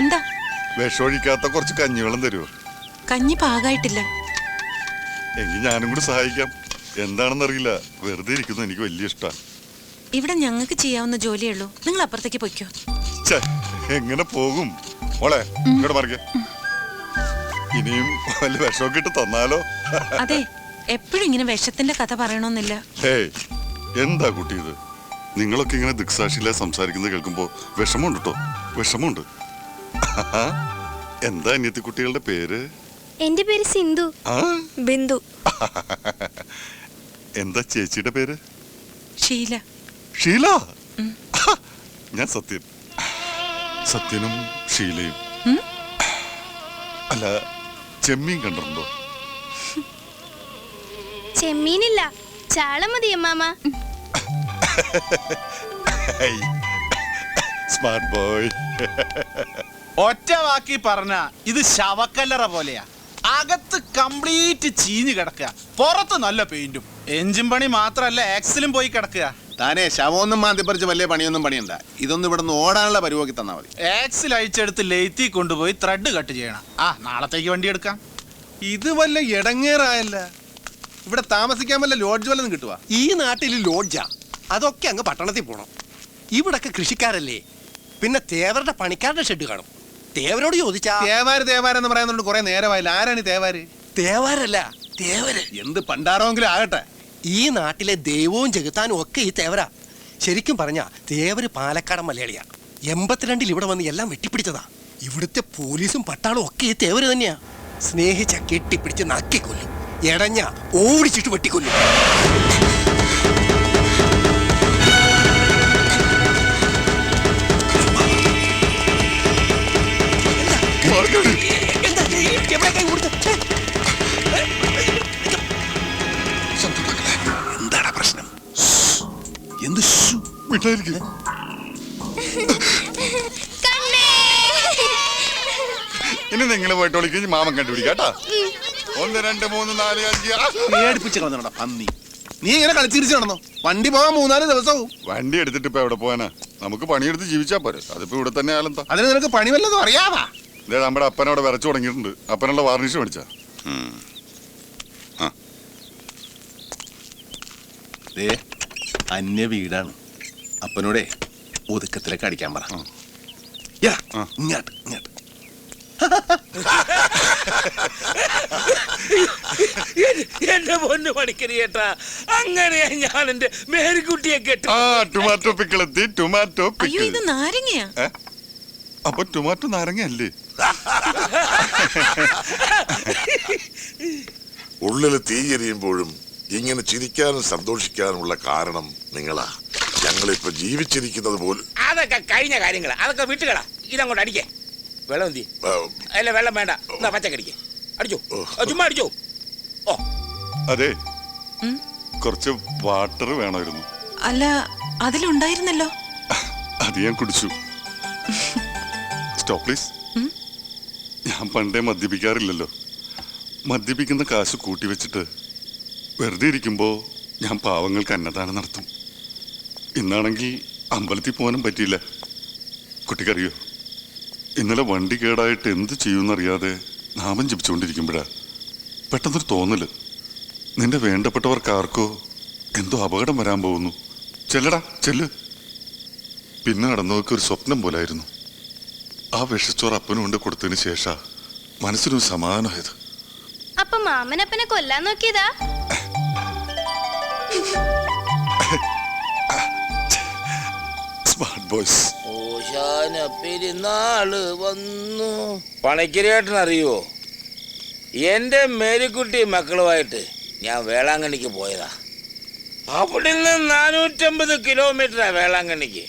എന്താ? വിഷമൊഴിക്കാത്ത കുറച്ച് കഞ്ഞിവെള്ളം തരുമോ? കഞ്ഞി പാകായിട്ടില്ല. എങ്കിൽ ഞാനും കൂടി സഹായിക്കാം. എന്താണെന്നറിയില്ല, വെറുതെ ഇരിക്കുന്നത് എനിക്ക് വലിയ ഇഷ്ടമാണ്. ഇവിടെ ഞങ്ങൾക്ക് ചെയ്യാവുന്ന ജോലിയേ ഉള്ളൂ. നിങ്ങൾ അപ്പുറത്തേക്ക് പൊയ്ക്കോ. എങ്ങനെ പോകും മോളെ? ഇങ്ങോട്ട് മറിക്ക. ഇനിയും വല്ല വിഷമൊക്കെ ഇട്ട് തന്നാലോ? അതെ, എപ്പോഴും ഇങ്ങനെ വിഷത്തിന്റെ കഥ പറയണമെന്നില്ല. ഹേയ്, എന്താ കുട്ടി ഇത്? നിങ്ങളൊക്കെ ഇങ്ങനെ ദിക്സാക്ഷിയിലെ സംസാരിക്കുന്നത് കേൾക്കുമ്പോ വിഷമമുണ്ട് കേട്ടോ, വിഷമമുണ്ട്. എന്താ അനിയത്തി കുട്ടികളുടെ പേര്? എന്റെ പേര് സിന്ധു. ബിന്ദു. എന്താ ചേച്ചിയുടെ പേര്? ഷീല. ഷീല? ഞാൻ സത്യൻ. സത്യനും ഷീലയും. അല്ല, ചെമ്മീൻ കണ്ടിട്ടുണ്ടോ? ചെമ്മീനില്ല, ചാള മതി അമ്മാമ. Smart boy. ഒറ്റ വാക്കി പറഞ്ഞ ഇത് ശവക്കല്ലറ പോലെയാ. അകത്ത് കംപ്ലീറ്റ് ചീഞ്ഞു കിടക്കുക, പുറത്ത് നല്ല പെയിന്റും. എഞ്ചിൻ പണി മാത്രല്ല, ആക്സിലും പോയി കിടക്കുക. താനേ ശവമൊന്നും മാന്തിപ്പറിച്ച് വലിയ പണിയൊന്നും പണിയണ്ട. ഇതൊന്നും ഇവിടെ നിന്ന് ഓടാനുള്ള പരിപാടി തന്നാ മതി. ആക്സിൽ അഴിച്ചെടുത്ത് ലെയ്ത്തി കൊണ്ടുപോയി ത്രെഡ് കട്ട് ചെയ്യണം. നാളത്തേക്ക് വണ്ടി എടുക്കാം. ഇത് വല്ല ഇടങ്ങേറായല്ല. ഇവിടെ താമസിക്കാൻ വല്ല ലോഡ്ജ് വല്ലതും കിട്ടുക? ഈ നാട്ടിൽ ലോഡ്ജാ, അതൊക്കെ അങ്ങ് പട്ടണത്തിൽ പോണം. ഇവിടൊക്കെ കൃഷിക്കാരല്ലേ, പിന്നെ തേവരുടെ പണിക്കാരുടെ ഷെഡ് കാണും. തേവരോട് ചോദിച്ചാ തേവാരെന്ന് പറയുന്നുണ്ട് കുറെ നേരമായില്ല. ആരാണ് തേവാര്? തേവാരല്ല, തേവര്. എന്ത് പണ്ടാറോങ്കിലും ആകട്ടെ, ഈ നാട്ടിലെ ദൈവവും ജഗത്താനും ഒക്കെ ഈ തേവരാ. ശരിക്കും പറഞ്ഞാ തേവര് പാലക്കാടൻ മലയാളിയാ. 82 ഇവിടെ വന്ന് എല്ലാം വെട്ടിപ്പിടിച്ചതാ. ഇവിടുത്തെ പോലീസും പട്ടാളും ഒക്കെ ഈ തേവര് തന്നെയാ. സ്നേഹിച്ച കെട്ടിപ്പിടിച്ച് നക്കിക്കൊല്ലും, എടഞ്ഞ ഓടിച്ചിട്ട് വെട്ടിക്കൊല്ലും. എന്താണ് പ്രശ്നം? എന്ത് വിട്ടായിരിക്കും. ഇനി നിങ്ങൾ പോയിട്ട് വിളിക്കും, മാമൻ കണ്ടുപിടിക്കാട്ടാ. 1 2 3 4 5 പേടിപ്പിച്ച് കളഞ്ഞോടാ പന്നി. നീ ഇങ്ങനെ കളിച്ചിരിച്ചു നടന്നോ? വണ്ടി പോകാൻ 3-4 ദിവസവും. വണ്ടി എടുത്തിട്ട് ഇപ്പൊ എവിടെ പോവാനാ? നമുക്ക് പണിയെടുത്ത് ജീവിച്ചാ പോരെ. അതിപ്പോ ഇവിടെ തന്നെ ആയാലെന്താ? അതിന് നിനക്ക് പണി വല്ലതും അറിയാവാ? ഇതേ നമ്മുടെ അപ്പനവിടെ വരച്ചു തുടങ്ങിയിട്ടുണ്ട്. അപ്പനുള്ള വാർണിഷ് മേടിച്ചാ. അന്യ വീടാണ്. അപ്പനോടെ ഒതുക്കത്തിലേക്ക് അടിക്കാൻ പറ. ഇങ്ങോട്ട് ഇങ്ങോട്ട്. എന്റെ പൊന്നു പണിക്കരി ചേട്ടാ, അങ്ങനെയാ ഞാൻ എന്റെ മേരിക്കുട്ടിയെ കേട്ടു. ടൊമാറ്റോ പിക്കിളെത്തി. ടൊമാറ്റോ അയ്യോ, ഇത് നാരങ്ങയാ. അപ്പൊ ടൊമാറ്റോ നാരങ്ങയല്ലേ? ഉള്ളിൽ തീയെരിയുമ്പോഴും ഇങ്ങനെ ചിരിക്കാനും സന്തോഷിക്കാനുമുള്ള കാരണം നിങ്ങളാ. ഞങ്ങളിപ്പോ ജീവിച്ചിരിക്കുന്നത് പോലും. അതൊക്കെ കഴിഞ്ഞ കാര്യങ്ങളാ, അതൊക്കെ വിട്ടുകളാ. ഇതങ്ങോട്ട് അടിക്കേ. വെള്ളം എന്തി? അല്ല, വെള്ളം വേണ്ട, എന്നാ പച്ചക്കടിക്കേ. അടിച്ചോ, ചുമ്മാ അടിച്ചോ. ഓ അതെ, കുറച്ച് വാട്ടർ വേണമായിരുന്നു. അല്ല, അതിലുണ്ടായിരുന്നല്ലോ. അത് ഞാൻ കുടിച്ചു. Stop please. ഞാൻ പണ്ടേ മദ്യപിക്കാറില്ലല്ലോ. മദ്യപിക്കുന്ന കാശ് കൂട്ടി വെച്ചിട്ട് വെറുതെ ഇരിക്കുമ്പോ ഞാൻ പാവങ്ങൾക്ക് അന്നദാനം നടത്തും. ഇന്നാണെങ്കിൽ അമ്പലത്തിൽ പോകാനും പറ്റിയില്ല. കുട്ടിക്കറിയോ, ഇന്നലെ വണ്ടി കേടായിട്ട് എന്ത് ചെയ്യുമെന്നറിയാതെ നാമം ജപിച്ചുകൊണ്ടിരിക്കുമ്പോഴാ പെട്ടെന്നൊരു തോന്നല്. നിന്റെ വേണ്ടപ്പെട്ടവർക്ക് ആർക്കോ എന്തോ അപകടം വരാൻ പോകുന്നു. ചെല്ലടാ ചെല്ല്. പിന്നെ നടന്നവർക്ക് ഒരു സ്വപ്നം പോലായിരുന്നു. ആ വിഷച്ചോറ് അപ്പനും കൊണ്ട് കൊടുത്തതിന് ശേഷം മനസ്സിനൊരു സമാധാനമായത്. അപ്പൊ മാമനപ്പനെ കൊല്ലാൻ നോക്കിയതാ? Smart boys. ഓശാന പെരുന്നാള് വന്നു. പണിക്കരേട്ടൻ അറിയോ, എന്റെ മേരിക്കുട്ടി മക്കളുമായിട്ട് ഞാൻ വേളാങ്കണ്ണിക്ക് പോയതാ. അവിടെ നിന്ന് 450 കിലോമീറ്ററാ വേളാങ്കണ്ണിക്ക്.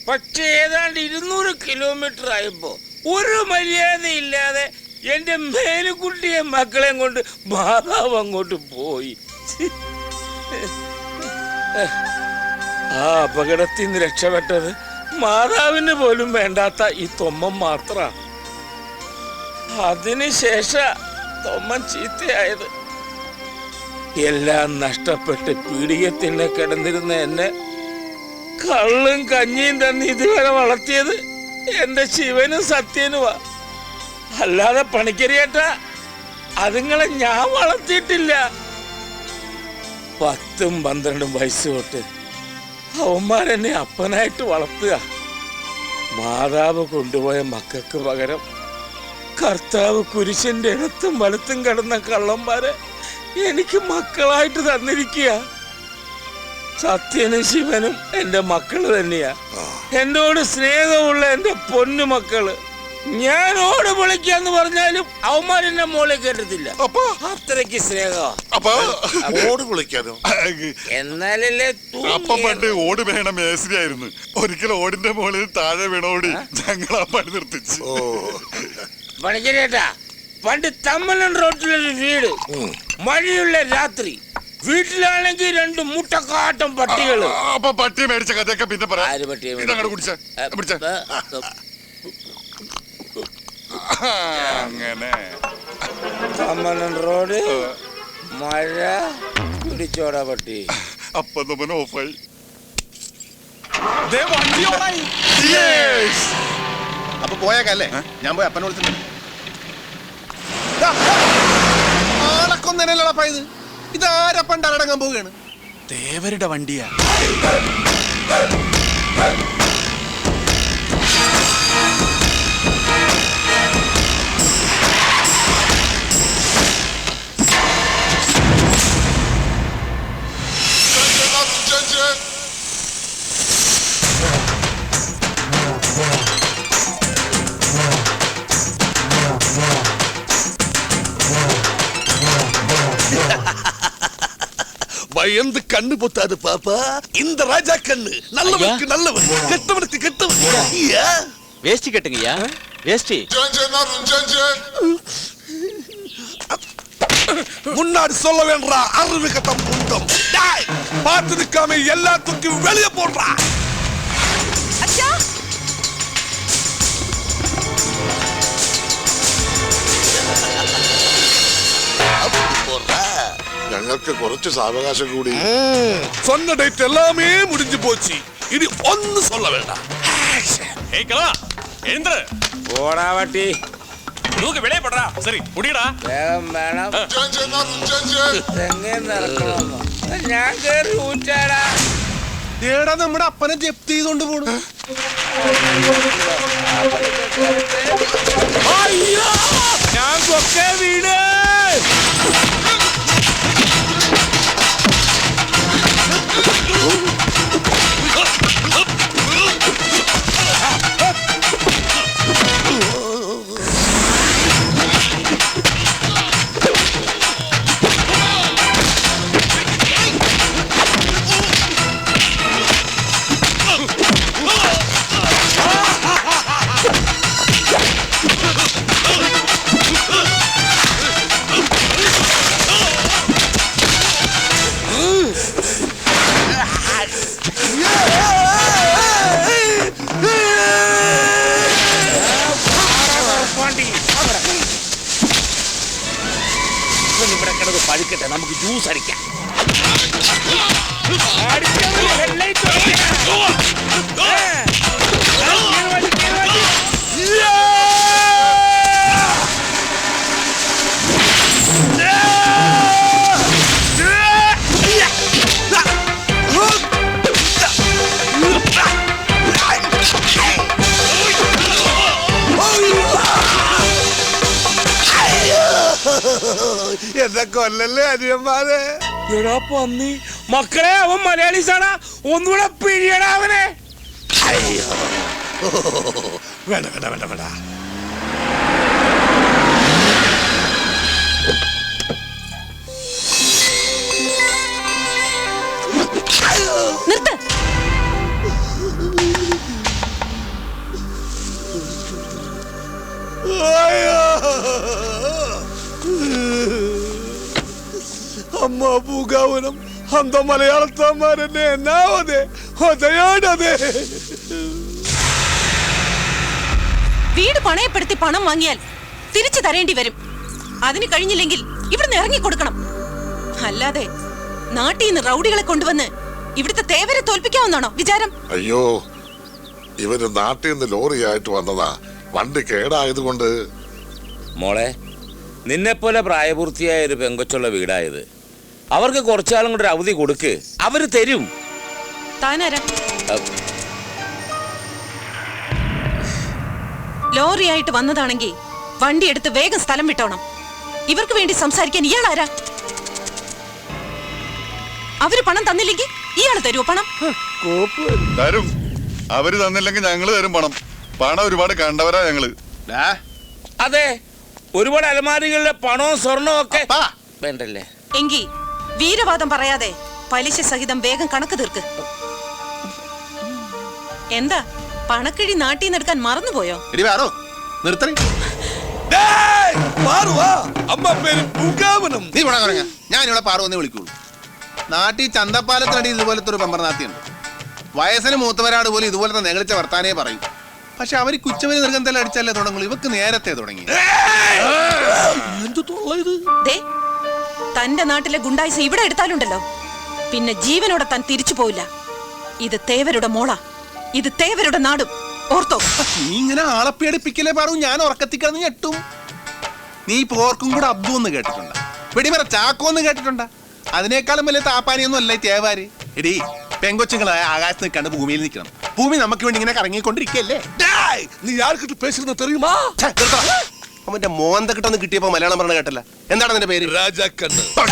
പക്ഷെ ഏതാണ്ട് 200 കിലോമീറ്റർ ആയപ്പോ ഒരു മര്യാദയില്ലാതെ എന്റെ മേരിക്കുട്ടിയെ മക്കളെയും കൊണ്ട് മാതാവ് അങ്ങോട്ട് പോയി. ആ അപകടത്തിൽ നിന്ന് രക്ഷപ്പെട്ടത് മാതാവിന് പോലും വേണ്ടാത്ത ഈ തൊമ്മൻ മാത്രമാണ്. അതിനുശേഷം തൊമ്മൻ ചീത്തയായത്. എല്ലാം നഷ്ടപ്പെട്ട് പീഡികത്തിന്നെ കിടന്നിരുന്ന എന്നെ കള്ളും കഞ്ഞിയും തന്നെ ഇതുവരെ വളർത്തിയത് എന്റെ ശിവനും സത്യനുമാ. അല്ലാതെ പണിക്കരിയേട്ടാ അതുങ്ങളെ ഞാൻ വളർത്തിയിട്ടില്ല. 10ഉം 12ഉം വയസ്സ് തൊട്ട് അവന്മാരെന്നെ അപ്പനായിട്ട് വളർത്തുക. മാതാവ് കൊണ്ടുപോയ മക്കൾക്ക് പകരം കർത്താവ് കുരിശന്റെ ഇടത്തും വലത്തും കിടന്ന കള്ളന്മാരെ എനിക്ക് മക്കളായിട്ട് തന്നിരിക്കുക. സത്യനും ശിവനും എന്റെ മക്കള് തന്നെയാ. എന്നോട് സ്നേഹമുള്ള എന്റെ പൊന്നു മക്കള്. ഞാൻ ഓട് വിളിക്കാന്ന് പറഞ്ഞാലും അവന്മാരെന്നെ മോളെ കേട്ടത്തില്ല. അത്രയ്ക്ക് സ്നേഹം. ഓട് വിളിക്കാനോ? എന്നാലല്ലേ അപ്പം പണ്ട് ഓട് വേണ മേസ്രിയായിരുന്നു. ഒരിക്കലും ഓടിന്റെ മുകളിൽ താഴെ വീണോടി ഞങ്ങൾ ആ പണി നിർത്തിച്ചു. പണിക്കരേട്ടാ, പണ്ട് തമ്മലൻ റോട്ടിലൊരു വീട്, മഴയുള്ള രാത്രി, വീട്ടിലാണെങ്കിൽ 2 മുട്ടക്കാട്ടം പട്ടികള്. അപ്പൊ പട്ടി മേടിച്ച കഥയൊക്കെ പിന്നെ പറയാം. ആര് പട്ടിയെ ഇതങ്ങോട്ട് കുടിച്ച അങ്ങനെ തമ്മലൻ റോഡ്, മഴ, പിടിച്ചോടാ പട്ടി. അപ്പൊ നമ്മൾ ഓഫായി. അപ്പൊ പോയേക്കല്ലേ? ഞാൻ പോയി അപ്പനെ വിളിച്ചിട്ടുണ്ട്. ആളക്കൊന്നല്ലപ്പാ ഇത്. ഇതാരാ പണ്ട് അടങ്ങാൻ പോവുകയാണ്? ദേവരുടെ വണ്ടിയാ. பயந்து கண்ணு பொத்தாது பாப்பா. இந்த ராஜா கண்ணு நல்லவனுக்கு நல்லவன், கெட்டவனுக்கு கெட்டவன். வேஷ்டி கட்டுங்கய்யா, வேஷ்டி. முன்னாடி சொல்ல வேண்டா அறிவு கட்டம் புண்டம். பார்த்து நிற்காம எல்லாத்துக்கும் வெளியே போடுறா. ഞങ്ങൾക്ക് കുറച്ച് സാവകാശം കൂടി. சொன்ன டேட் எல்லாமே முடிஞ்சு போச்சு. இனி ஒன்னு சொல்ல வேண்டாம். ഓടാ പട്ടി. சரி முடியடா. വേഗം വേണം. തെങ്ങേ നടക്കണമെന്നോ? ഞാൻ കേറി ഊറ്റാടാ. ഏടാ നമ്മുടെ അപ്പനെ ജപ്തി ചെയ്തോണ്ട് പോണു. അയ്യോ, ഞാൻ കൊക്കെ വീട്. ഇവിടെ കിടന്ന് പഴുക്കട്ടെ, നമുക്ക് ജ്യൂസ് അടിക്കാം. എന്നെ കൊല്ലല്ലേ അനിയന്മാരെ. എടാ പന്നി മക്കളെ, അവൻ മലയാളീസാണ്. ഒന്നുകൂടെ പിഴിയടാ അവനെ. വേണ്ട വേണ്ട വേണ്ട വേണ്ട. നിർത്ത്. അമ്മ പൂങ്കാവനം അന്ത മലയാളത്തമ്മാരെന്നെ എന്നാവതെ ഒതയാടതെ. വീട് പണയപ്പെടുത്തി പണം വാങ്ങിയാൽ തിരിച്ചു തരേണ്ടി വരും. അതിന് കഴിഞ്ഞില്ലെങ്കിൽ ഇവിടുന്ന് ഇറങ്ങിക്കൊടുക്കണം. അല്ലാതെ നാട്ടിൽ നിന്ന് റൗഡികളെ കൊണ്ടുവന്ന് ഇവിടുത്തെ തേവരെ തോൽപ്പിക്കാവുന്നാണോ വിചാരം? അയ്യോ, ഇവര് നാട്ടിൽ നിന്ന് ലോറിയായിട്ട് വന്നതാ. വണ്ടി കേടായത് കൊണ്ട്. മോളെ, നിന്നെപ്പോലെ പ്രായപൂർത്തിയായ ഒരു പെങ്കൊച്ചുള്ള വീടായത്. അവർക്ക് കുറച്ചാളും കൂടെ ഒരു അവധി കൊടുക്ക്, അവര് തരും. താനാരാ? ലോറിയായിട്ട് വന്നതാണെങ്കിൽ വണ്ടി എടുത്ത് വേഗം സ്ഥലം വിട്ടോണം. ഇവർക്ക് വേണ്ടി സംസാരിക്കാൻ ഇയാളാരാ? അവര് പണം തന്നില്ലെങ്കിൽ ഇയാള് തരുമോ പണം? തരും. അവര് തന്നില്ലെങ്കിൽ ഞങ്ങള് തരും പണം. പണം ഒരുപാട് കണ്ടവരാ ഞങ്ങള്. അതെ, ഒരുപാട് അലമാരികളിലെ പണവും സ്വർണവും ഒക്കെ വേണ്ടല്ലേ? എങ്കി വീരവാദം പറയാതെ പലിശ സഹിതം വേഗം കണക്ക് തീർക്ക്. എന്താ പണക്കിഴി നാട്ടിൽ നിന്ന് എടുക്കാൻ മറന്നുപോയോ? ഞാനിവിടെ പാറുവെന്നേ വിളിക്കുള്ളൂ. നാട്ടിൽ ചന്തപ്പാലത്തിനടി ഇതുപോലത്തെ ഒരു പെമ്പർനാത്തിയുണ്ട്. വയസ്സിന് മൂത്തവരാട് പോലും ഇതുപോലത്തെ നെകളിച്ച വർത്താനേ പറയും. പക്ഷെ അവർ കുച്ചവന് നിർഗന്ധം അടിച്ചല്ലേ തുടങ്ങുള്ളൂ. ഇവക്ക് നേരത്തെ തുടങ്ങി. തന്റെ നാട്ടിലെ ഗുണ്ടായിസ ഇവിടെ എടുത്താലുണ്ടല്ലോ, പിന്നെ ജീവനോടെ താൻ തിരിച്ചു പോയില്ല. ഇത് തേവരുടെ മോളാ, ഇത് തേവരുടെ നാടും, ഓർത്തോ? നീ ഇങ്ങനെ ആളെ പേടിപ്പിക്കലേ പറയൂ. ഞാൻ ഉറക്കത്തിക്കിടന്ന് ഞെട്ടും. നീ പോർക്കും കൂടെ അബ്ദു എന്ന് കേട്ടിട്ടുണ്ട്, വെടിമറ ചാക്കോ എന്ന് കേട്ടിട്ടുണ്ട്. അതിനേക്കാളും വലിയ താപ്പാനിയൊന്നും അല്ല ഈ തേവാര്. എടീ, പെങ്കൊച്ചുങ്ങളായ ആകാശത്ത് നിൽക്കാണ്ട് ഭൂമിയിൽ നിൽക്കണം. ഭൂമി നമുക്ക് വേണ്ടി ഇങ്ങനെ കറങ്ങിക്കൊണ്ടിരിക്കല്ലേ. നീ ആർക്കിട്ട് പേശുന്ന തെറിയുമാ? അവന്റെ മോന്ത കിട്ടൊന്ന് കിട്ടിയപ്പോ മലയാളം പറഞ്ഞ കേട്ടല്ല. എന്താണ് നിന്റെ പേര്?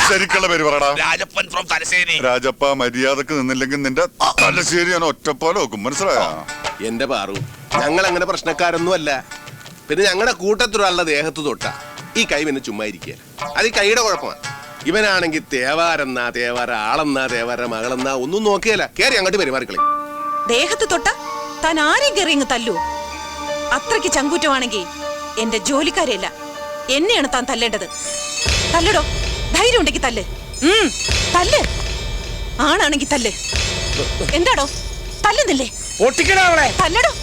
ശരിക്കുള്ള പേര് പറടാ. രാജപ്പൻ ഫ്രോം തലശ്ശേരി. രാജപ്പ, മര്യാദക്ക് നിന്നില്ലെങ്കിൽ നിന്റെ തലശ്ശേരി ഞാൻ ഒറ്റപ്പോലെ നോക്കും, മനസ്സിലായോ? എന്റെ പാറു, ഞങ്ങൾ അങ്ങനെ പ്രശ്നക്കാരൊന്നും അല്ല. പിന്നെ ഞങ്ങളുടെ കൂട്ടത്തിലുള്ള ദേഹത്ത് തൊട്ട ഈ കൈ പിന്നെ ചുമ്മാ ഇരിക്കുക. അത് ഈ കൈയുടെ കുഴപ്പമാണ്. ഇവനാണെങ്കിൽ തേവാരെന്നാ തേവാര, ആളെന്നാ തേവാര, മകളെന്നാ ഒന്നും നോക്കിയല്ല. കേറി അങ്ങോട്ട് പെരുമാറിക്കളി. ദേഹത്ത് തൊട്ട താൻ ആരെയും കയറി ഇങ്ങ് തല്ലൂ. അത്രയ്ക്ക് ചങ്കൂറ്റമാണെങ്കിൽ എന്റെ ജോലിക്കാരെയല്ല, എന്നെയാണ് താൻ തല്ലേണ്ടത്. തല്ലടോ, ധൈര്യം ഉണ്ടെങ്കിൽ തല്ല്. തല്ല്. ആണാണെങ്കിൽ തല്ല്. എന്താടോ തല്ലുന്നില്ലേ? തല്ലടോ.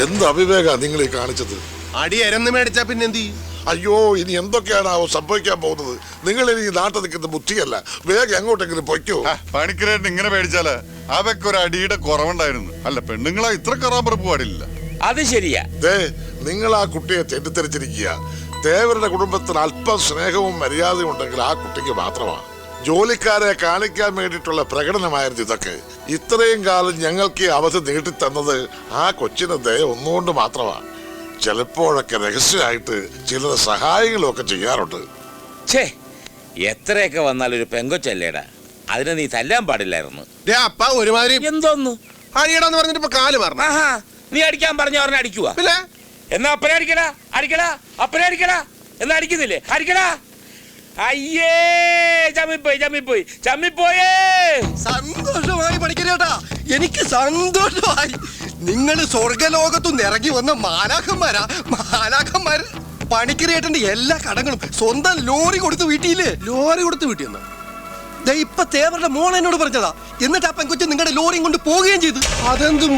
എന്ത് അവിവേക നിങ്ങൾ ഈ കാണിച്ചത്? അടി എരന്ന് മേടിച്ചാ പിന്നെ എന്ത് ചെയ്യും? അയ്യോ, ഇനി എന്തൊക്കെയാണാവോ സംഭവിക്കാൻ പോകുന്നത്? നിങ്ങൾ ഇനി ഈ നാട്ടിൽ നിൽക്കുന്ന ബുദ്ധിയല്ല. വേഗം എങ്ങോട്ടെങ്കിലും പൊയ്ക്കോ. പണിക്കരായിട്ട് ഇങ്ങനെ പേടിച്ചാല് അവയ്ക്ക് ഒരു അടിയുടെ കുറവുണ്ടായിരുന്നു. അല്ല, പെണ്ണുങ്ങളെ ഇത്ര കറാമ്പറപ്പ് പാടില്ല. അത് ശരിയാ. നിങ്ങൾ ആ കുട്ടിയെ തെറ്റിദ്ധരിച്ചിരിക്കുക. തേവരുടെ കുടുംബത്തിന് അല്പം സ്നേഹവും മര്യാദയും ഉണ്ടെങ്കിൽ ആ കുട്ടിക്ക് മാത്രമാണ്. ജോലിക്കാരെ കാണിക്കാൻ വേണ്ടിയിട്ടുള്ള പ്രകടനമായിരുന്നു ഇതൊക്കെ. ഇത്രയും കാലം ഞങ്ങൾക്ക് ഈ അവധി നീട്ടിത്തന്നത് ആ കൊച്ചിന്റെ ദയ ഒന്നുകൊണ്ട് മാത്രമാണ്. ചിലപ്പോഴൊക്കെ രഹസ്യമായിട്ട് ചിലർ സഹായങ്ങളും ഒക്കെ ചെയ്യാറുണ്ട്. ഛേ, എത്രയൊക്കെ വന്നാൽ ഒരു പെങ്കൊച്ചല്ലേടാ, അതിനെ നീ തല്ലാൻ പാടില്ലായിരുന്നു. അപ്പ ഒരുമാതിരി എന്തോന്നു അടിയടാന്ന് പറഞ്ഞിട്ട് ഇപ്പൊ കാല് പറഞ്ഞു. നീ അടിക്കാൻ പറഞ്ഞ അവനെ അടിക്കുവാ? എന്നാ അപ്പനെ അടിക്കടാ, അടിക്കടാ, അപ്പനെ അടിക്കടാ. എന്നാ അടിക്കുന്നില്ലേ? അടിക്കടാ. അയ്യേ, ചമ്മിപ്പോയി, ചമ്മിപ്പോയി, ചമ്മിപ്പോയേ. സന്തോഷമായി പഠിക്കലേട്ടാ, എനിക്ക് സന്തോഷമായി. നിങ്ങൾ സ്വർഗലോകത്തുനിന്ന് ഇറങ്ങി വന്ന മാലാഖന്മാരാ. മാലാഖന്മാര് പണിക്കരേട്ടന്റെ എല്ലാ കടങ്ങളും സ്വന്തം ലോറി കൊടുത്ത് വീട്ടിയില്ലേ? ലോറി കൊടുത്ത് വീട്ടിയെന്ന് ഇപ്പൊ തേവരുടെ മോൾ എന്നോട് പറഞ്ഞതാ. എന്നിട്ട് ആ പെങ്കൊച്ച് നിങ്ങളുടെ ലോറിയും കൊണ്ട് പോവുകയും ചെയ്തു. അതെന്തും